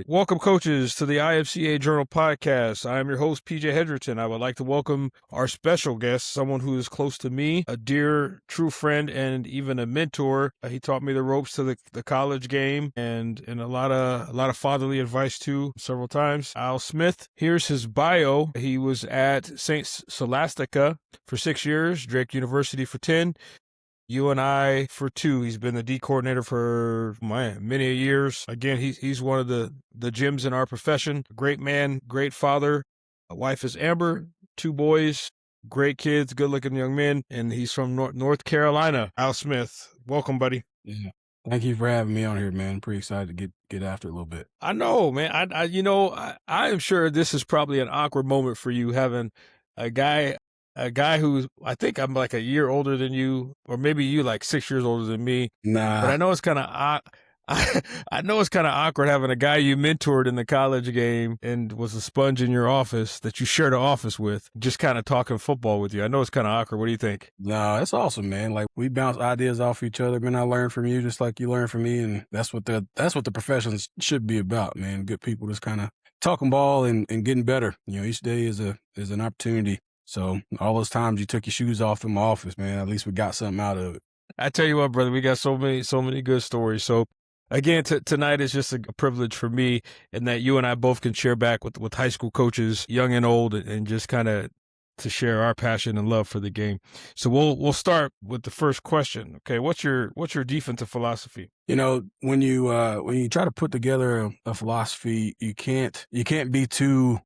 Welcome, coaches, to the IFCA Journal podcast. I am your host, PJ Hedgerton. I would like to welcome our special guest, someone who is close to me, a dear, true friend, and even a mentor. He taught me the ropes to the college game and a lot of fatherly advice too, several times. Al Smith. Here's his bio. He was at St. Scholastica for 6 years, Drake University for 10. UNI for 2. He's been the D coordinator for many years. Again, he's one of the gems in our profession. Great man, great father. A wife is Amber, 2 boys, great kids, good-looking young men, and he's from North Carolina. Al Smith, welcome, buddy. Yeah. Thank you for having me on here, man. Pretty excited to get after it a little bit. I know, man. I am sure this is probably an awkward moment for you, having a guy who I think I'm like a year older than you, or maybe you like 6 years older than me. Nah. But I know it's kind of I know it's kind of awkward having a guy you mentored in the college game and was a sponge in your office that you shared an office with, just kind of talking football with you. I know it's kind of awkward. What do you think? No, it's awesome, man. Like, we bounce ideas off each other, man. I learn from you just like you learn from me, and that's what the profession should be about, man. Good people just kind of talking ball and getting better. You know, each day is an opportunity. So all those times you took your shoes off in my office, man, at least we got something out of it. I tell you what, brother, we got so many good stories. So again, tonight is just a privilege for me, and that you and I both can share back with high school coaches, young and old, and just kind of to share our passion and love for the game. So we'll start with the first question. Okay, what's your defensive philosophy? You know, when you try to put together a philosophy, you can't be too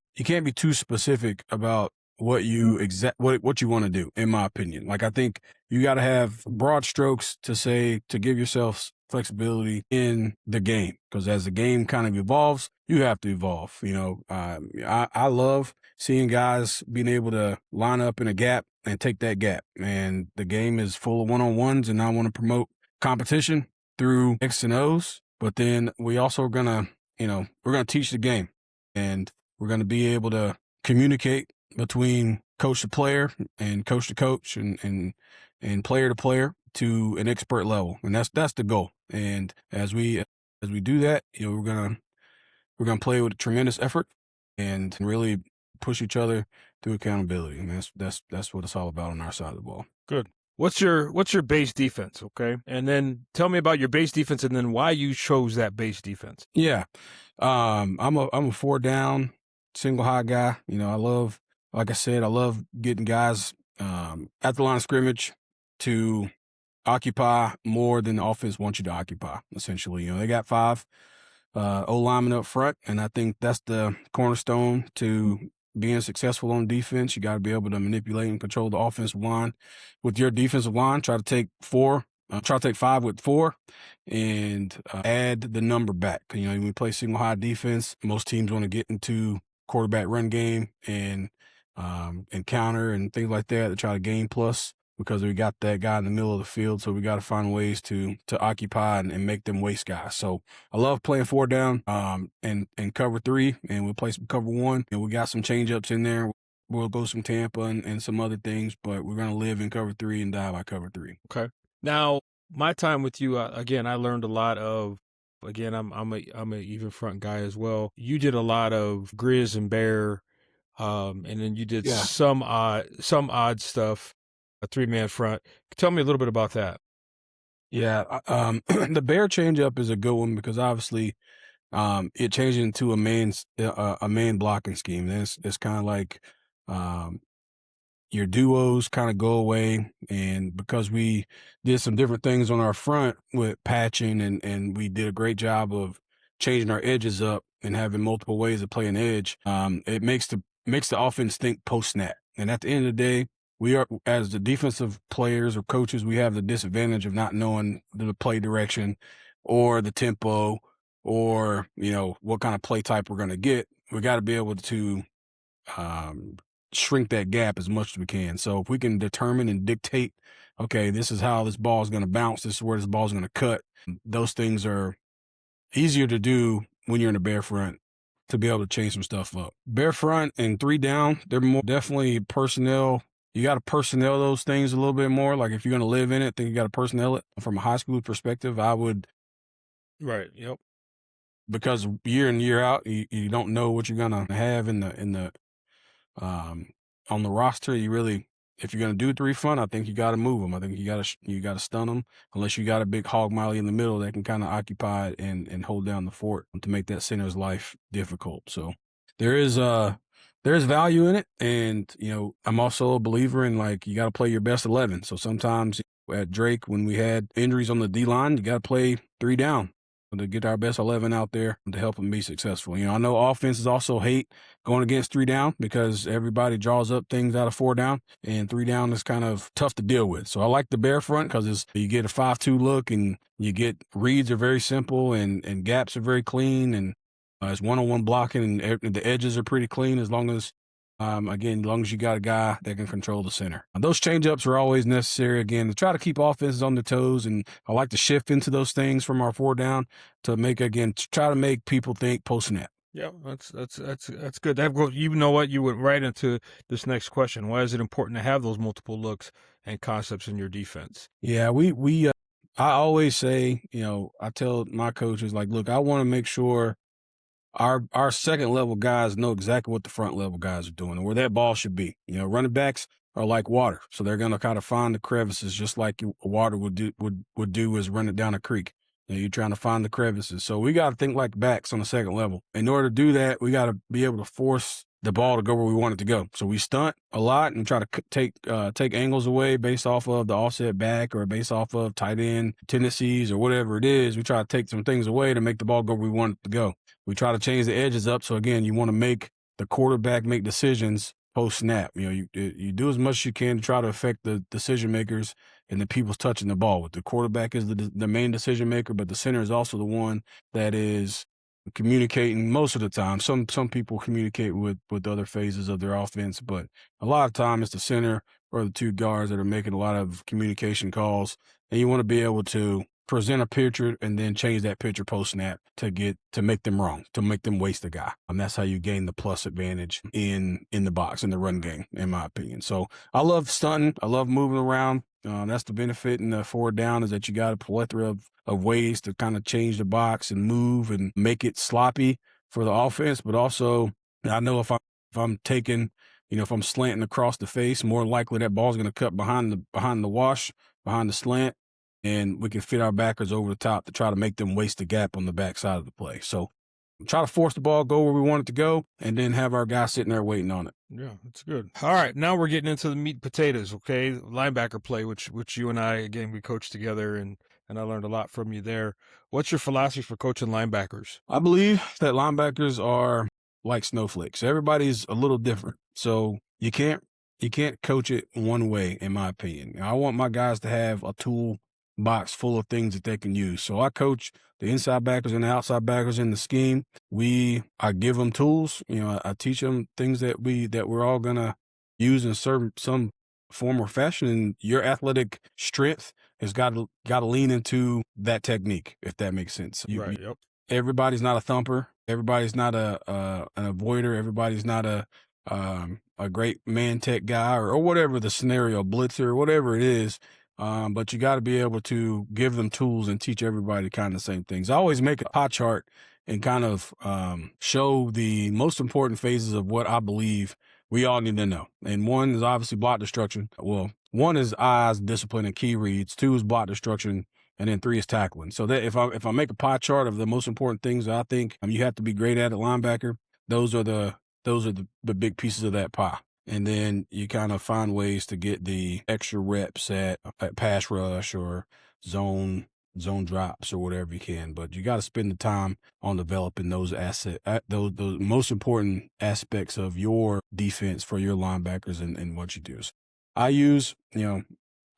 specific about what you want to do, in my opinion. Like, I think you got to have broad strokes to give yourself flexibility in the game, because as the game kind of evolves, you have to evolve. You know, I love seeing guys being able to line up in a gap and take that gap. And the game is full of one-on-ones, and I want to promote competition through X and O's. But then we also are gonna teach the game, and we're gonna be able to communicate between coach to player and coach to coach and player to player to an expert level. And that's the goal. And as we do that, you know, we're gonna play with a tremendous effort and really push each other through accountability. And that's what it's all about on our side of the ball. Good. What's your base defense? Okay. And then tell me about your base defense and then why you chose that base defense. Yeah. I'm a 4 down single high guy. You know, like I said, I love getting guys at the line of scrimmage to occupy more than the offense wants you to occupy, essentially. You know, they got 5 O-linemen up front, and I think that's the cornerstone to being successful on defense. You got to be able to manipulate and control the offensive line with your defensive line. Try to take 5 with 4 and add the number back. You know, when we play single high defense, most teams want to get into quarterback run game and counter and things like that to try to gain plus, because we got that guy in the middle of the field. So we got to find ways to occupy and make them waste guys. So I love playing 4 down and cover 3, and we'll play some cover 1, and we got some change ups in there. We'll go some Tampa and some other things, but we're going to live in cover 3 and die by cover 3. Okay. Now, my time with you, again, I learned a lot of, again, I'm a even front guy as well. You did a lot of grizz and bear, and then you did some odd stuff, a 3-man front. Tell me a little bit about that. Yeah, the bear changeup is a good one, because obviously it changed into a man blocking scheme. It's kind of like your duos kind of go away, and because we did some different things on our front with patching and we did a great job of changing our edges up and having multiple ways of playing edge, it makes the offense think post snap. And at the end of the day, we are, as the defensive players or coaches, we have the disadvantage of not knowing the play direction or the tempo or, you know, what kind of play type we're going to get. We got to be able to shrink that gap as much as we can. So if we can determine and dictate, okay, this is how this ball is going to bounce, this is where this ball is going to cut, those things are easier to do when you're in a bear front, to be able to change some stuff up. Bear front and 3 down, they're more definitely personnel You got to personnel those things a little bit more. Like if you're going to live in it, I think you got to personnel it from a high school perspective. I would, Right. Yep. because year in year out, you don't know what you're going to have um, on the roster. You really, if you're going to do 3 fun, I think you got to move them. I think you got to stun them unless you got a big hog molly in the middle that can kind of occupy it and hold down the fort to make that center's life difficult. So there is there's value in it, and I'm also a believer in, like, you got to play your best 11. So sometimes at Drake, when we had injuries on the D line, you got to play 3 down to get our best 11 out there to help them be successful. I know offenses also hate going against 3 down because everybody draws up things out of 4 down, and 3 down is kind of tough to deal with. So I like the bare front because you get a 5-2 look, and you get reads are very simple, and gaps are very clean, and it's one-on-one blocking, and the edges are pretty clean as long as again, as long as you got a guy that can control the center. Those change-ups are always necessary, again, to try to keep offenses on their toes, and I like to shift into those things from our 4 down to try to make people think post-snap. Yeah, that's good. You know what? You went right into this next question. Why is it important to have those multiple looks and concepts in your defense? Yeah, I always say, I tell my coaches, like, look, I want to make sure our second level guys know exactly what the front level guys are doing and where that ball should be. Running backs are like water, so they're going to kind of find the crevices just like water would do as running down a creek. You're trying to find the crevices. So we got to think like backs on the second level. In order to do that, we got to be able to force the ball to go where we want it to go. So we stunt a lot and try to take angles away based off of the offset back or based off of tight end tendencies or whatever it is. We try to take some things away to make the ball go where we want it to go. We try to change the edges up. So again, you want to make the quarterback make decisions post snap. You do as much as you can to try to affect the decision makers and the people's touching the ball. The quarterback is the main decision maker, but the center is also the one that is communicating most of the time. Some people communicate with other phases of their offense, but a lot of time it's the center or the 2 guards that are making a lot of communication calls, and you want to be able to present a picture and then change that picture post snap to make them wrong, to make them waste a guy. And that's how you gain the plus advantage in the box, in the run game, in my opinion. So I love stunting. I love moving around. That's the benefit in the 4 down, is that you got a plethora of ways to kind of change the box and move and make it sloppy for the offense. But also, I know if I'm taking, if I'm slanting across the face, more likely that ball's going to cut behind the wash, behind the slant, and we can fit our backers over the top to try to make them waste the gap on the backside of the play. So try to force the ball, go where we want it to go, and then have our guy sitting there waiting on it. Yeah, that's good. All right, now we're getting into the meat and potatoes, okay? Linebacker play, which you and I, again, we coached together, and I learned a lot from you there. What's your philosophy for coaching linebackers? I believe that linebackers are like snowflakes. Everybody's a little different. So you can't coach it one way, in my opinion. I want my guys to have a tool box full of things that they can use. So I coach the inside backers and the outside backers in the scheme. I give them tools. I teach them things that we're all gonna use in some form or fashion. And your athletic strength has got to lean into that technique, if that makes sense. Right. Yep. Everybody's not a thumper. Everybody's not an avoider. Everybody's not a great man tech guy or whatever the scenario, blitzer, whatever it is. But you got to be able to give them tools and teach everybody kind of the same things. I always make a pie chart and kind of show the most important phases of what I believe we all need to know. And one is obviously block destruction. Well, one is eyes, discipline, and key reads. 2 is block destruction. And then 3 is tackling. So that if I make a pie chart of the most important things that I think you have to be great at linebacker, those are the big pieces of that pie. And then you kind of find ways to get the extra reps at pass rush or zone drops or whatever you can. But you got to spend the time on developing those those most important aspects of your defense for your linebackers and what you do. So I use,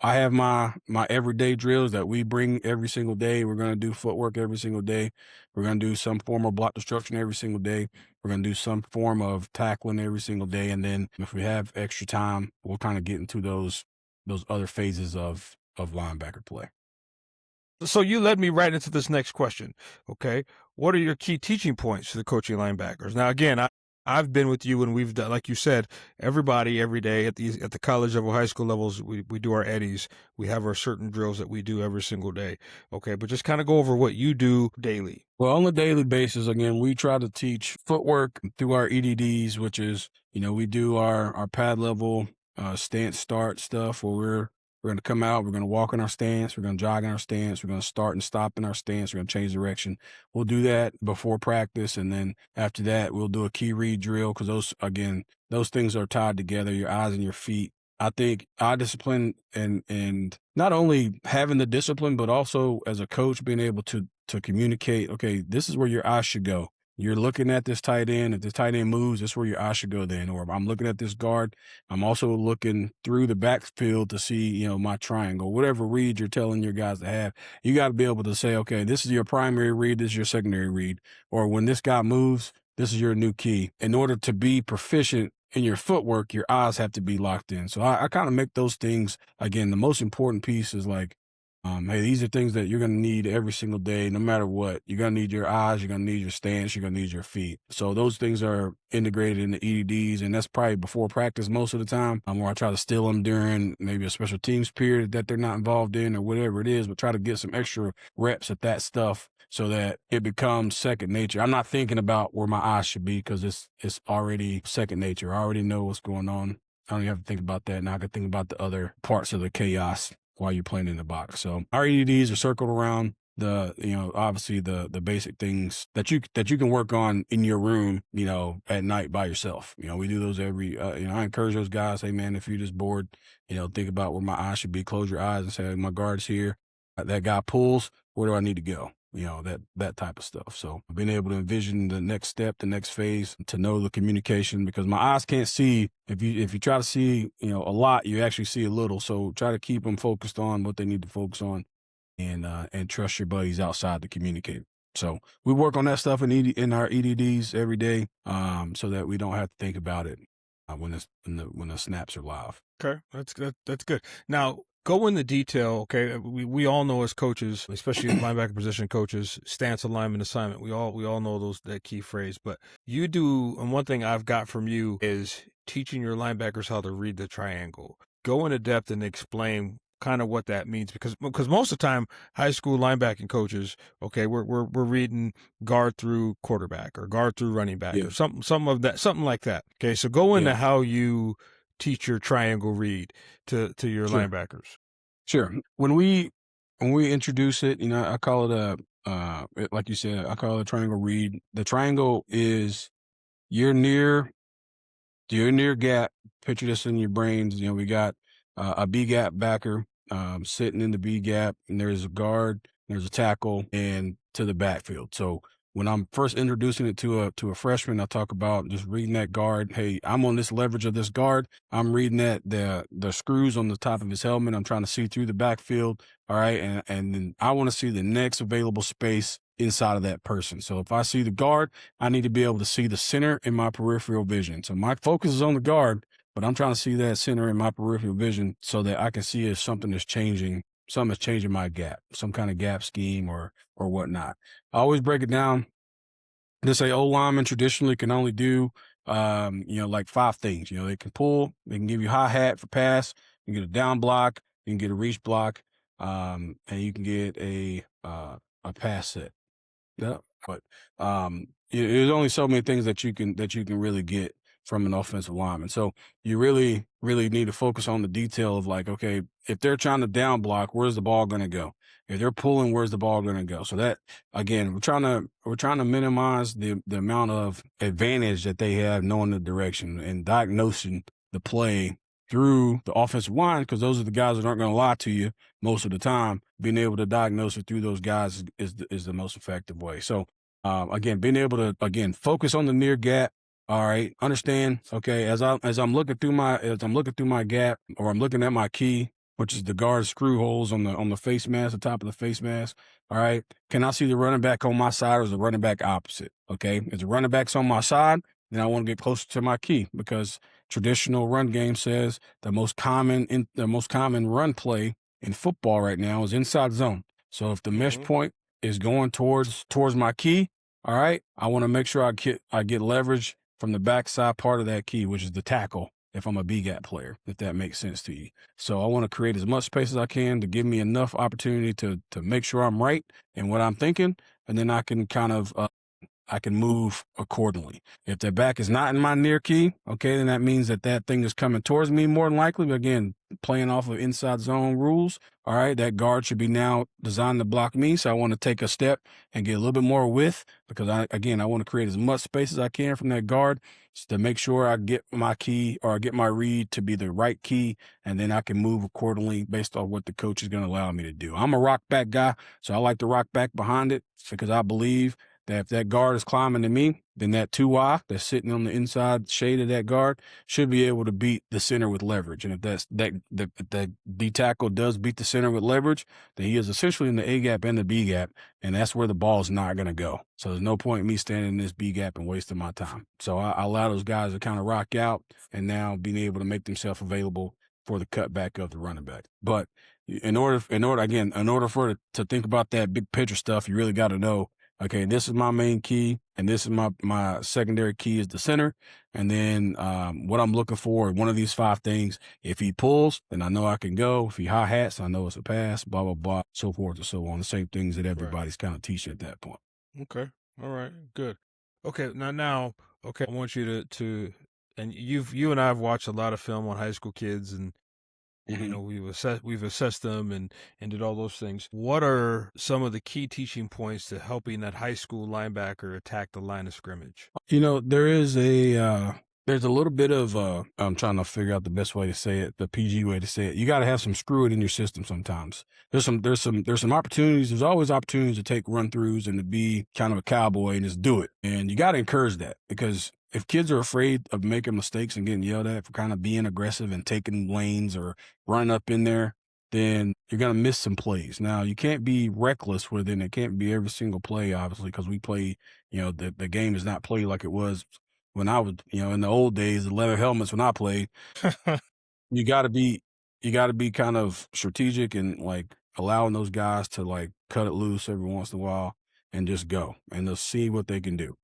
I have my everyday drills that we bring every single day. We're going to do footwork every single day. We're going to do some form of block destruction every single day. We're going to do some form of tackling every single day. And then if we have extra time, we'll kind of get into those other phases of linebacker play. So you led me right into this next question, okay? What are your key teaching points for the coaching linebackers? Now, again, I've been with you when we've done, like you said, everybody every day at the college level, high school levels, we do our eddies. We have our certain drills that we do every single day. Okay, but just kind of go over what you do daily. Well, on a daily basis, again, we try to teach footwork through our EDDs, which is, we do our pad level stance start stuff where we're going to come out, we're going to walk in our stance, we're going to jog in our stance, we're going to start and stop in our stance, we're going to change direction. We'll do that before practice, and then after that, we'll do a key read drill because those things are tied together, your eyes and your feet. I think eye discipline and not only having the discipline, but also as a coach being able to communicate, okay, this is where your eyes should go. You're looking at this tight end. If the tight end moves, that's where your eyes should go then. Or if I'm looking at this guard, I'm also looking through the backfield to see, my triangle. Whatever read you're telling your guys to have, you got to be able to say, okay, this is your primary read, this is your secondary read. Or when this guy moves, this is your new key. In order to be proficient in your footwork, your eyes have to be locked in. So I kind of make those things, again, the most important piece is like, hey, these are things that you're going to need every single day, no matter what. You're going to need your eyes, you're going to need your stance, you're going to need your feet. So those things are integrated in the EDDs, and that's probably before practice most of the time, where I try to steal them during maybe a special teams period that they're not involved in or whatever it is, but try to get some extra reps at that stuff so that it becomes second nature. I'm not thinking about where my eyes should be because it's already second nature. I already know what's going on. I don't even have to think about that. Now I can think about the other parts of the chaos while you're playing in the box. So our EDDs are circled around obviously the basic things that you can work on in your room, at night by yourself. We do those every, I encourage those guys, hey man, if you're just bored, think about where my eyes should be, close your eyes and say, my guard's here. That guy pulls, where do I need to go? That type of stuff. So being able to envision the next step, the next phase, to know the communication, because my eyes can't see. If you try to see, a lot, you actually see a little. So try to keep them focused on what they need to focus on, and trust your buddies outside to communicate. So we work on that stuff in our EDDs every day, so that we don't have to think about it when the snaps are live. Okay, that's good. Now, go into detail. Okay, we all know as coaches, especially linebacker position coaches, stance, alignment, assignment. We all know that key phrase. But you do, and one thing I've got from you is teaching your linebackers how to read the triangle. Go into depth and explain kind of what that means, because most of the time high school linebacking coaches, okay, we're reading guard through quarterback or guard through running back, Yeah. or something like that. Okay, so go into Yeah. how you teach your triangle read to your Sure. linebackers. Sure. When we introduce it, I call it like you said, I call it a triangle read. The triangle is your near gap. Picture this in your brains. We got a B gap backer sitting in the B gap, and there's a guard, there's a tackle, and to the backfield. So when I'm first introducing it to a freshman, I talk about just reading that guard. Hey, I'm on this leverage of this guard. I'm reading that the screws on the top of his helmet. I'm trying to see through the backfield. All right, and then I want to see the next available space inside of that person. So if I see the guard, I need to be able to see the center in my peripheral vision. So my focus is on the guard, but I'm trying to see that center in my peripheral vision so that I can see if something is changing my gap, some kind of gap scheme or whatnot. I always break it down to say O-linemen traditionally can only do, like 5 things. They can pull, they can give you high hat for pass, you can get a down block, you can get a reach block, and you can get a pass set. Yeah, but there's only so many things that you can really get from an offensive lineman. So you really, really need to focus on the detail of like, okay, if they're trying to down block, where's the ball going to go? If they're pulling, where's the ball going to go? So that, again, we're trying to minimize the amount of advantage that they have knowing the direction and diagnosing the play through the offensive line, because those are the guys that aren't going to lie to you most of the time. Being able to diagnose it through those guys is the most effective way. So again, being able to focus on the near gap. All right, understand. Okay, as I'm looking through my gap, or I'm looking at my key, which is the guard screw holes on the face mask, the top of the face mask. All right, can I see the running back on my side, or is the running back opposite? Okay, if the running back's on my side, then I want to get closer to my key, because traditional run game says the most common run play in football right now is inside zone. So if the mesh point is going towards my key, all right, I want to make sure I get leverage from the backside part of that key, which is the tackle, if I'm a B gap player, if that makes sense to you. So I want to create as much space as I can to give me enough opportunity to make sure I'm right in what I'm thinking, and then I can kind of I can move accordingly. If the back is not in my near key, okay, then that means that that thing is coming towards me more than likely. But again, playing off of inside zone rules, all right, that guard should be now designed to block me. So I want to take a step and get a little bit more width because I want to create as much space as I can from that guard to make sure I get my key or I get my read to be the right key, and then I can move accordingly based on what the coach is going to allow me to do. I'm a rock back guy, so I like to rock back behind it because I believe that if that guard is climbing to me, then that 2Y that's sitting on the inside shade of that guard should be able to beat the center with leverage. And if that D tackle does beat the center with leverage, then he is essentially in the A gap and the B gap, and that's where the ball is not going to go. So there's no point in me standing in this B gap and wasting my time. So I allow those guys to kind of rock out and now being able to make themselves available for the cutback of the running back. But in order for it to think about that big picture stuff, you really got to know, okay, this is my main key, and this is my secondary key is the center. And then what I'm looking for, one of these 5 things, if he pulls, then I know I can go. If he high-hats, I know it's a pass, blah, blah, blah, so forth and so on. The same things that everybody's kind of teaching at that point. Okay. All right. Good. Okay. Okay, I want you to and you and I have watched a lot of film on high school kids, and we've assessed them and did all those things. What are some of the key teaching points to helping that high school linebacker attack the line of scrimmage? There's a little bit of I'm trying to figure out the best way to say it, the PG way to say it. You got to have some screw it in your system sometimes. There's some opportunities. There's always opportunities to take run throughs and to be kind of a cowboy and just do it. And you got to encourage that, because if kids are afraid of making mistakes and getting yelled at for kind of being aggressive and taking lanes or running up in there, then you're going to miss some plays. Now, you can't be reckless with it, and it can't be every single play, obviously, because we play, the game is not played like it was when I was, in the old days, the leather helmets when I played. You got to be kind of strategic and like allowing those guys to like cut it loose every once in a while and just go and they'll see what they can do.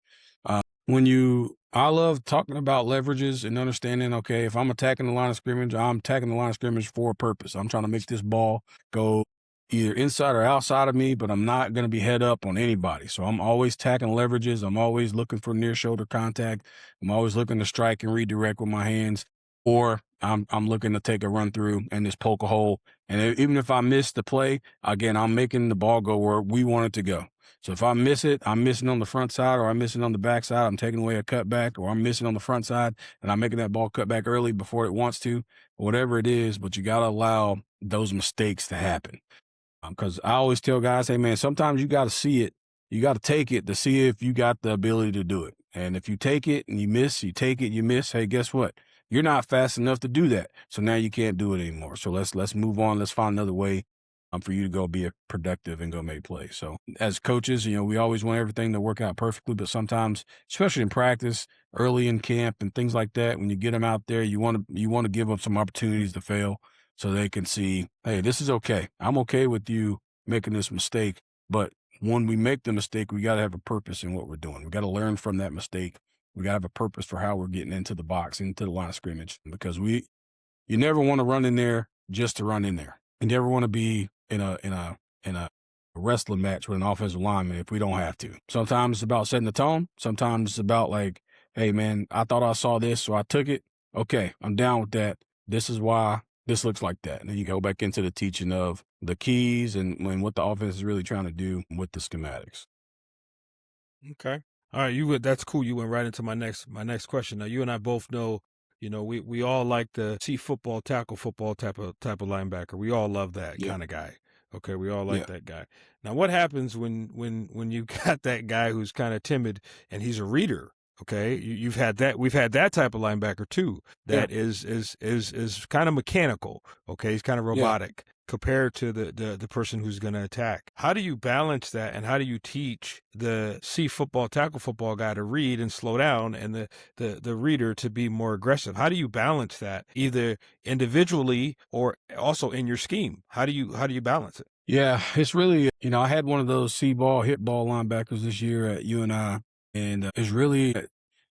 I love talking about leverages and understanding, okay, if I'm attacking the line of scrimmage, I'm attacking the line of scrimmage for a purpose. I'm trying to make this ball go either inside or outside of me, but I'm not going to be head up on anybody. So I'm always attacking leverages. I'm always looking for near shoulder contact. I'm always looking to strike and redirect with my hands, or I'm looking to take a run through and just poke a hole. And even if I miss the play, again, I'm making the ball go where we want it to go. So if I miss it, I'm missing on the front side or I'm missing on the back side, I'm taking away a cutback, or I'm missing on the front side and I'm making that ball cut back early before it wants to, whatever it is, but you got to allow those mistakes to happen. Because I always tell guys, hey, man, sometimes you got to see it. You got to take it to see if you got the ability to do it. And if you take it and you miss, you take it, you miss, hey, guess what? You're not fast enough to do that. So now you can't do it anymore. So let's move on. Let's find another way for you to go be productive and go make plays. So as coaches, we always want everything to work out perfectly, but sometimes, especially in practice, early in camp and things like that, when you get them out there, you want to give them some opportunities to fail so they can see, hey, this is okay. I'm okay with you making this mistake, but when we make the mistake, we got to have a purpose in what we're doing. We got to learn from that mistake. We got to have a purpose for how we're getting into the box, into the line of scrimmage, because you never want to run in there just to run in there. You never want to be in a wrestling match with an offensive lineman if we don't have to. Sometimes it's about setting the tone. Sometimes it's about like, hey, man, I thought I saw this, so I took it. Okay, I'm down with that. This is why this looks like that. And then you go back into the teaching of the keys and what the offense is really trying to do with the schematics. Okay. All right, that's cool. You went right into my next question. Now, you and I both know, we all like to see football, tackle football type of linebacker. We all love that kind of guy. Okay, we all like that guy. Now, what happens when you got that guy who's kind of timid and he's a reader? Okay, we've had that type of linebacker too. That is kind of mechanical. Okay, he's kind of robotic compared to the person who's going to attack. How do you balance that, and how do you teach the tackle football guy to read and slow down, and the reader to be more aggressive? How do you balance that, either individually or also in your scheme? How do you balance it? Yeah, it's really, I had one of those see ball, hit ball linebackers this year at UNI, and it's really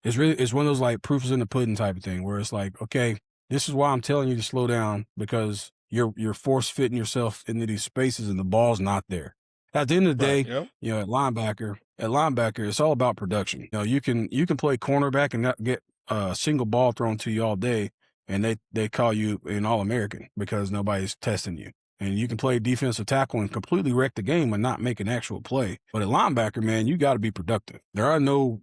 it's one of those like proofs in the pudding type of thing where it's like, okay, this is why I'm telling you to slow down because you're force fitting yourself into these spaces and the ball's not there. At the end of the Right. day, Yep. at linebacker, it's all about production. You can play cornerback and not get a single ball thrown to you all day, and they call you an All-American because nobody's testing you. And you can play defensive tackle and completely wreck the game and not make an actual play. But at linebacker, man, you got to be productive. There are no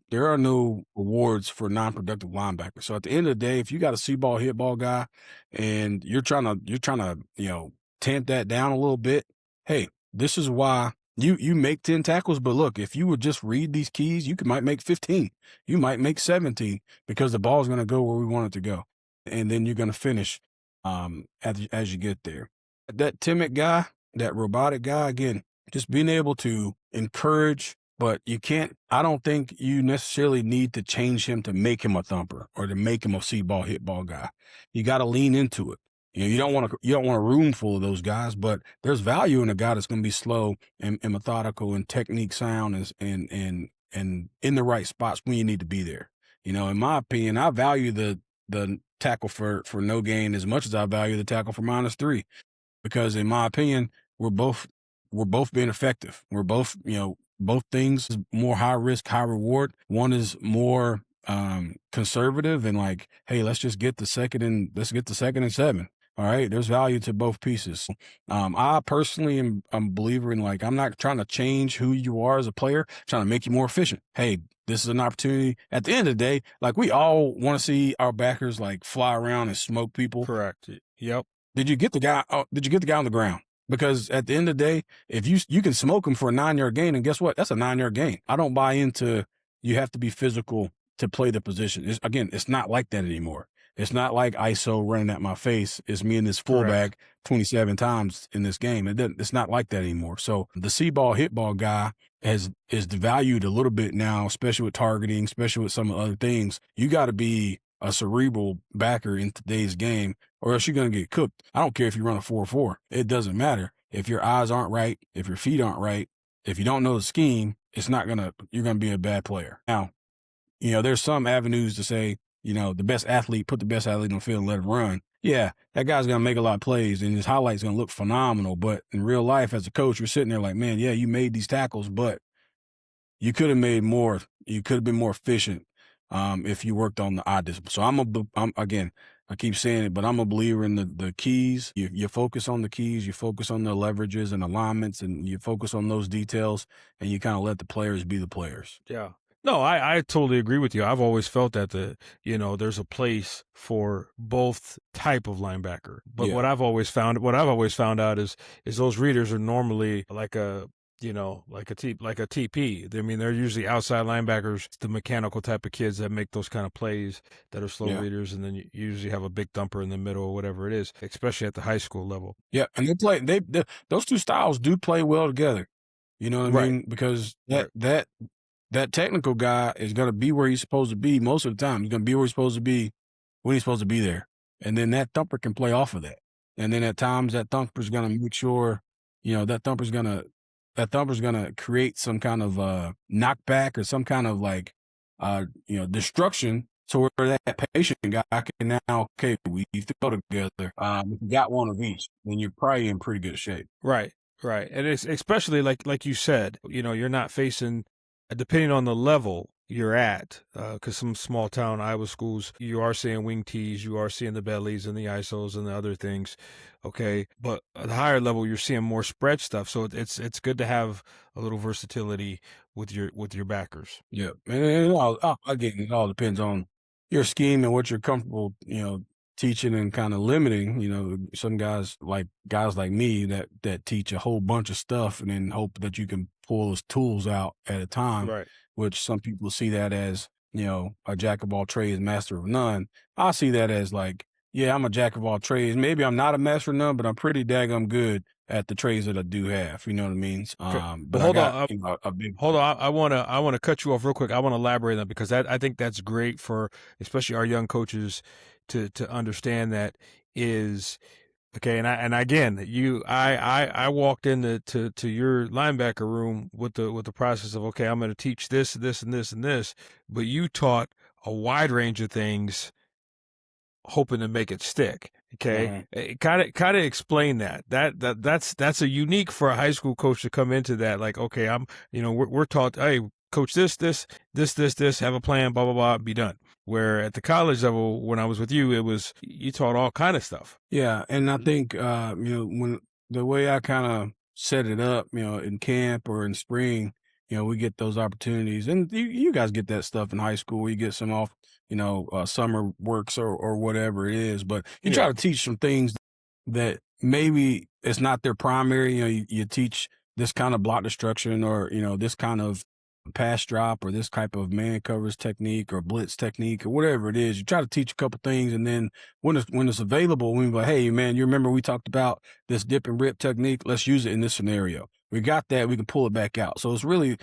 rewards for non-productive linebackers. So at the end of the day, if you got a see ball, hit ball guy, and you're trying to tamp that down a little bit, hey, this is why you make 10 tackles. But look, if you would just read these keys, might make 15, you might make 17 because the ball's going to go where we want it to go, and then you're going to finish as you get there. That timid guy, that robotic guy, again, just being able to encourage, but you can't, I don't think you necessarily need to change him to make him a thumper or to make him a see ball, hit ball guy. You got to lean into it. You don't want a room full of those guys, but there's value in a guy that's going to be slow and methodical and technique sound and in the right spots when you need to be there. In my opinion, I value the tackle for no gain as much as I value the tackle for -3 because in my opinion, we're both being effective. We're both things is more high risk, high reward. One is more conservative and like, hey, let's get the second and 7. All right. There's value to both pieces. I personally am a believer in like, I'm not trying to change who you are as a player, I'm trying to make you more efficient. Hey, this is an opportunity. At the end of the day, like we all want to see our backers like fly around and smoke people. Correct. Yep. Did you get the guy? Did you get the guy on the ground? Because at the end of the day, if you can smoke him for a 9-yard gain, and guess what? That's a 9-yard gain. I don't buy into you have to be physical to play the position. It's not like that anymore. It's not like ISO running at my face. It's me and this Correct. fullback 27 times in this game. It's not like that anymore. So the see ball, hit ball guy is devalued a little bit now, especially with targeting, especially with some of the other things. You got to be a cerebral backer in today's game, or else you're going to get cooked. I don't care if you run a 4-4. It doesn't matter. If your eyes aren't right, if your feet aren't right, if you don't know the scheme, you're going to be a bad player. Now, there's some avenues to say, put the best athlete on the field and let him run. Yeah, that guy's going to make a lot of plays and his highlights going to look phenomenal. But in real life, as a coach, you're sitting there like, man, yeah, you made these tackles, but you could have made more. You could have been more efficient if you worked on the eye discipline. So again, I keep saying it, but I'm a believer in the keys. You focus on the keys, you focus on the leverages and alignments, and you focus on those details, and you kind of let the players be the players. Yeah. No, I totally agree with you. I've always felt that there's a place for both type of linebacker. But Yeah. what I've always found out is those readers are normally like a TP. I mean, they're usually outside linebackers, the mechanical type of kids that make those kind of plays that are slow Yeah. readers, and then you usually have a big thumper in the middle or whatever it is, especially at the high school level. Yeah, and those two styles do play well together. You know what I Right. mean? Because Right. that technical guy is going to be where he's supposed to be most of the time. He's going to be where he's supposed to be when he's supposed to be there. And then that thumper can play off of that. And then at times that thumper's going to make sure, that thumper's going to create some kind of knockback or some kind of like destruction so where that patient guy can now, okay, we throw together. If you got one of each, then you're probably in pretty good shape. Right. Right. And it's especially like you said, you're not facing, depending on the level you're at, because some small town Iowa schools, you are seeing wing tees, you are seeing the bellies and the ISOs and the other things. Okay. But at the higher level, you're seeing more spread stuff. So it's good to have a little versatility with your backers. Yeah. And again, it all depends on your scheme and what you're comfortable, teaching and kind of limiting. Some guys like me that teach a whole bunch of stuff and then hope that you can pull those tools out at a time, Right. which some people see that as, a jack of all trades, master of none. I see that as like, yeah, I'm a jack of all trades. Maybe I'm not a master of none, but I'm pretty daggum good at the trades that I do have. You know what I mean? But hold I on. got, a big. Hold on, I want to cut you off real quick. I want to elaborate on that because I think that's great for especially our young coaches to understand that is okay. And again, I walked into to your linebacker room with the process of okay, I'm going to teach this, and this, and this, and this, but you taught a wide range of things, hoping to make it stick. Okay, kind of explain that. That's a unique for a high school coach to come into that. Like, okay, we're taught, hey, coach this, have a plan, blah blah blah, be done. Where at the college level, when I was with you, it was you taught all kind of stuff. Yeah, and I think when the way I kind of set it up, in camp or in spring, we get those opportunities, and you guys get that stuff in high school. You get some off, summer works or whatever it is, but you try to teach some things that maybe it's not their primary. You teach this kind of block destruction, or this kind of pass drop, or this type of man covers technique or blitz technique or whatever it is. You try to teach a couple things, and then when it's available, we be like, hey man, you remember we talked about this dip and rip technique? Let's use it in this scenario. We got that, we can pull it back out. So it's really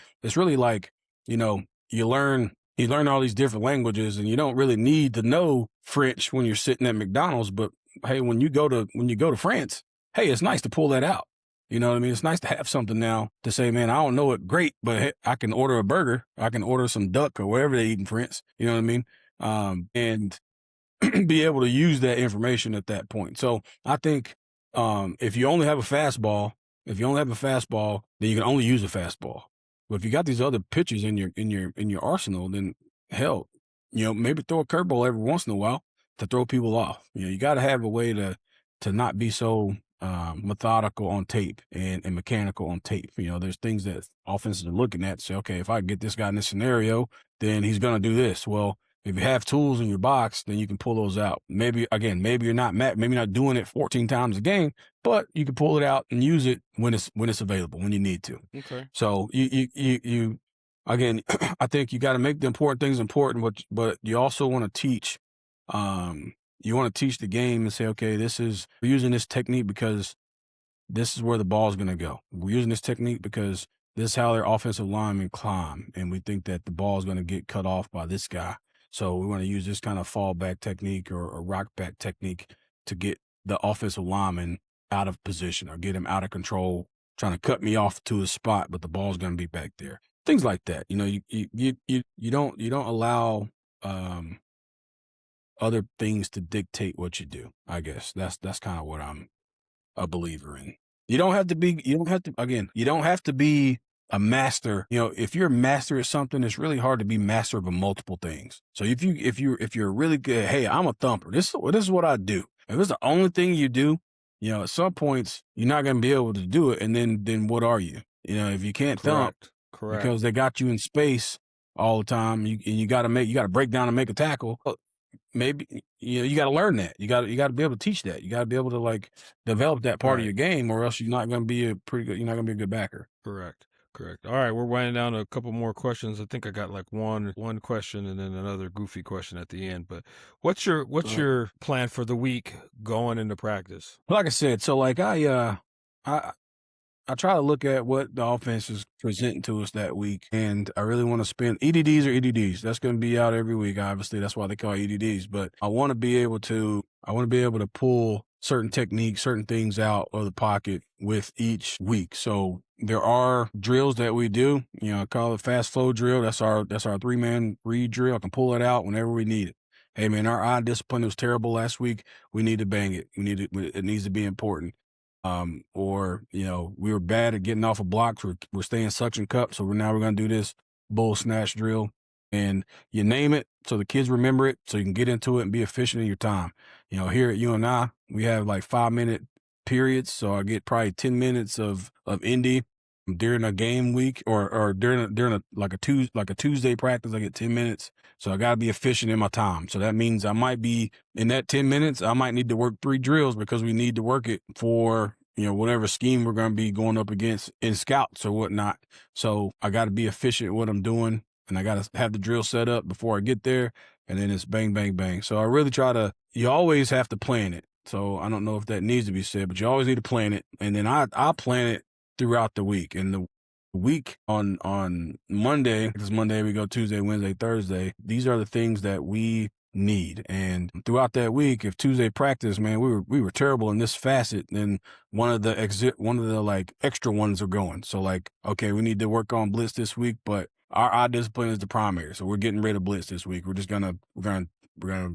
like, you learn all these different languages, and you don't really need to know French when you're sitting at McDonald's, but hey, when you go to France, hey, it's nice to pull that out. You know what I mean? It's nice to have something now to say, man, I don't know it great, but hey, I can order a burger. I can order some duck or whatever they eat in France. You know what I mean? And be able to use that information at that point. So I think if you only have a fastball, then you can only use a fastball. But if you got these other pitches in your arsenal, then hell, maybe throw a curveball every once in a while to throw people off. You got to have a way to not be so methodical on tape and mechanical on tape. There's things that offenses are looking at, say, okay, if I get this guy in this scenario, then he's going to do this. Well, if you have tools in your box, then you can pull those out. Maybe you're not doing it 14 times a game, but you can pull it out and use it when it's available, when you need to. Okay. So you again, I think you got to make the important things important, but you also want to teach. You want to teach the game and say, okay, we're using this technique because this is where the ball is going to go. We're using this technique because this is how their offensive linemen climb, and we think that the ball is going to get cut off by this guy. So we want to use this kind of fallback technique or rock back technique to get the offensive lineman out of position or get him out of control, trying to cut me off to a spot, but the ball's going to be back there. Things like that. You don't allow other things to dictate what you do. I guess that's kind of what I'm a believer in. You don't have to be a master. If you're a master at something, it's really hard to be master of multiple things. So if you're really good, hey, I'm a thumper. This is what I do. If it's the only thing you do, at some points you're not going to be able to do it. And then what are you? If you can't thump because they got you in space all the time, you got to break down and make a tackle. Maybe you got to learn that. You got to be able to teach that. You got to be able to develop that part of your game, or else you're not going to be you're not going to be a good backer. Correct. All right, we're winding down to a couple more questions. I think I got one question and then another goofy question at the end. But what's your plan for the week going into practice? Like I said, so I try to look at what the offense is presenting to us that week, and I really want to spend EDDs or EDDs. That's going to be out every week, obviously. That's why they call EDDs. But I want to be able to pull certain techniques, certain things out of the pocket with each week. So there are drills that we do. I call it fast flow drill. That's our 3-man read drill. I can pull it out whenever we need it. Hey man, our eye discipline was terrible last week. We need to bang it. It needs to be important. Or we were bad at getting off of blocks. We're staying suction cup, so we're going to do this bull snatch drill, and you name it so the kids remember it, so you can get into it and be efficient in your time. Here at UNI, we have 5-minute periods, so I get probably 10 minutes of indie during a game week, or during a Tuesday practice. I get 10 minutes, so I got to be efficient in my time. So that means I might be in that 10 minutes, I might need to work 3 drills because we need to work it for whatever scheme we're going to be going up against in scouts or whatnot. So I got to be efficient at what I'm doing, and I got to have the drill set up before I get there, and then it's bang, bang, bang. So I really you always have to plan it. So I don't know if that needs to be said, but you always need to plan it, and then I plan it throughout the week. And the week on Monday, because Monday we go Tuesday, Wednesday, Thursday, these are the things that we need. And throughout that week, if Tuesday practice, man, we were terrible in this facet, then one of the extra ones are going. So okay, we need to work on blitz this week, but our eye discipline is the primary. So we're getting rid of blitz this week. We're gonna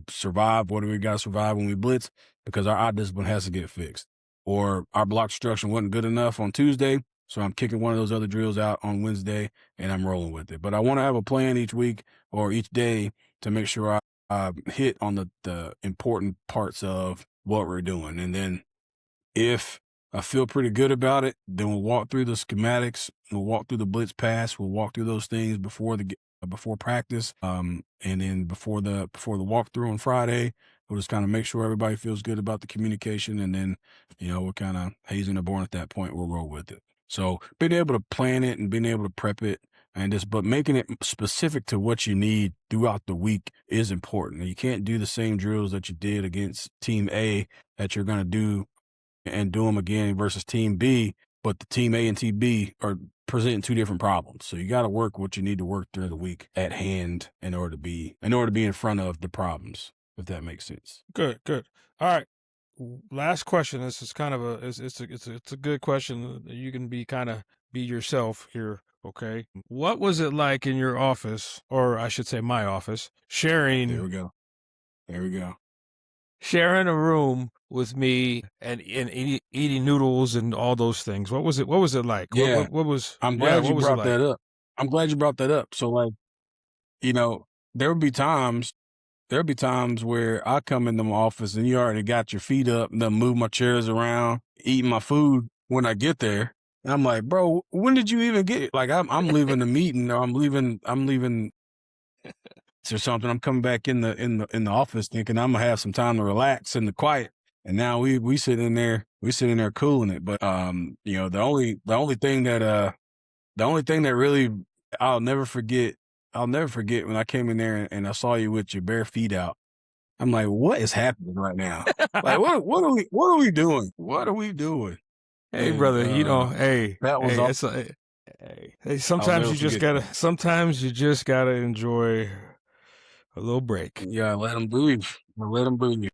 survive. What do we got to survive when we blitz? Because our eye discipline has to get fixed. Or our block instruction wasn't good enough on Tuesday, so I'm kicking one of those other drills out on Wednesday, and I'm rolling with it. But I want to have a plan each week or each day to make sure I hit on the important parts of what we're doing. And then if I feel pretty good about it, then we'll walk through the schematics. We'll walk through the blitz pass. We'll walk through those things before practice, and then before the walkthrough on Friday. We'll just kind of make sure everybody feels good about the communication, and then we're kind of hazing the board at that point. We'll roll with it. So being able to plan it and being able to prep it, but making it specific to what you need throughout the week is important. You can't do the same drills that you did against Team A that you're going to do and do them again versus Team B, but the Team A and Team B are presenting two different problems. So you got to work what you need to work through the week at hand in order to be in front of the problems, if that makes sense. Good. All right. Last question. This is kind of it's a good question. You can be yourself here. Okay. What was it like in your office, or I should say my office, sharing There we go. Sharing a room with me and eating noodles and all those things? What was it like? Yeah. What was? I'm glad you brought like? that up. I'm glad you brought that up. So like, there would be times where I come into my office and you already got your feet up and then move my chairs around, eating my food when I get there. And I'm like, bro, when did you even get it? Like I'm leaving the meeting, or I'm leaving or something. I'm coming back in the office thinking I'm gonna have some time to relax in the quiet. And now we sit in there cooling it. But the only thing that really I'll never forget when I came in there and I saw you with your bare feet out. I'm like, what is happening right now? Like, what are we doing? What are we doing? Hey, And, brother, that was awesome. Hey, sometimes you just gotta enjoy a little break. Yeah, let them breathe. Let them breathe.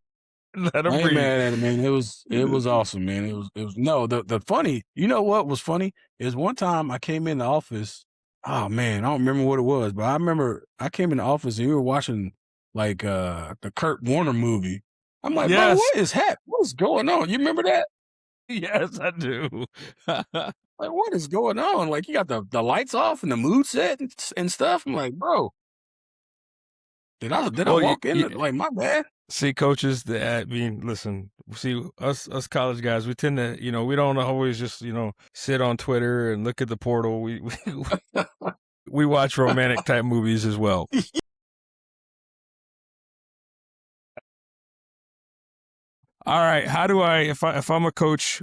Let I them ain't breathe. mad at it, man. It was awesome, man. It was no, the funny, what was funny is one time I came in the office. Oh man, I don't remember what it was, but I remember I came in the office and you were watching like the Kurt Warner movie. I'm like, bro, what is happening? What's going on? You remember that? Yes, I do. Like, what is going on? Like, you got the lights off and the mood set and stuff. I'm like, bro, did I walk in? Like, my bad. See, coaches, listen, see, us college guys, we tend to, we don't always just, sit on Twitter and look at the portal. We watch romantic type movies as well. All right. How do if I'm a coach,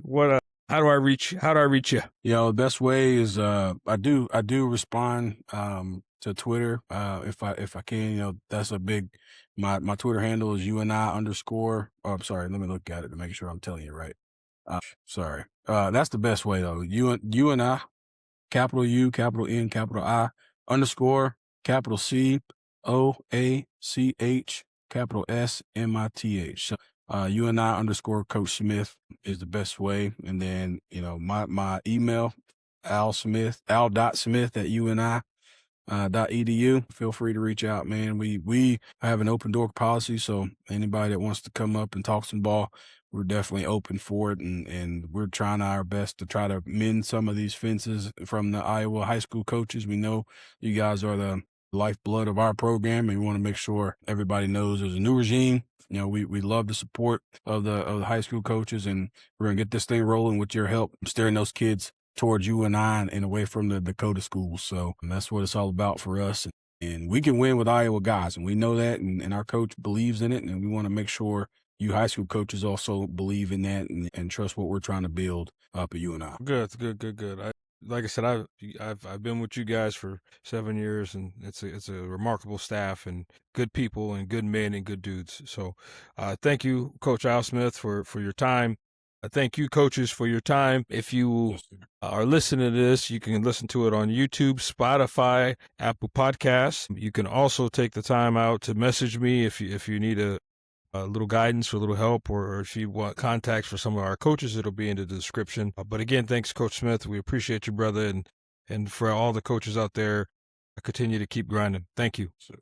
how do I reach you? The best way is I do respond to Twitter if I can. That's a big my Twitter handle is UNI _. Oh, I'm sorry. Let me look at it to make sure I'm telling you right. Sorry. That's the best way though. UNI, capital U, capital N, capital I _ capital C OACH capital SMITH. So UNI _ Coach Smith is the best way. And then, my email, al.smith@uni.edu. Feel free to reach out, man. We have an open door policy. So anybody that wants to come up and talk some ball, we're definitely open for it. And we're trying our best to try to mend some of these fences from the Iowa high school coaches. We know you guys are the lifeblood of our program, and we want to make sure everybody knows there's a new regime. We love the support of the high school coaches, and we're gonna get this thing rolling with your help, steering those kids towards UNI and away from the Dakota schools. So that's what it's all about for us. And we can win with Iowa guys, and we know that, and our coach believes in it, and we want to make sure you high school coaches also believe in that and trust what we're trying to build up at UNI. Good. Like I said, I've been with you guys for 7 years, and it's a remarkable staff and good people and good men and good dudes. So, thank you, Coach Al Smith, for your time. Thank you, coaches, for your time. If you are listening to this, you can listen to it on YouTube, Spotify, Apple Podcasts. You can also take the time out to message me if you need a little guidance or a little help, or if you want contacts for some of our coaches, it'll be in the description. But again, thanks, Coach Smith. We appreciate you, brother. And for all the coaches out there, continue to keep grinding. Thank you. So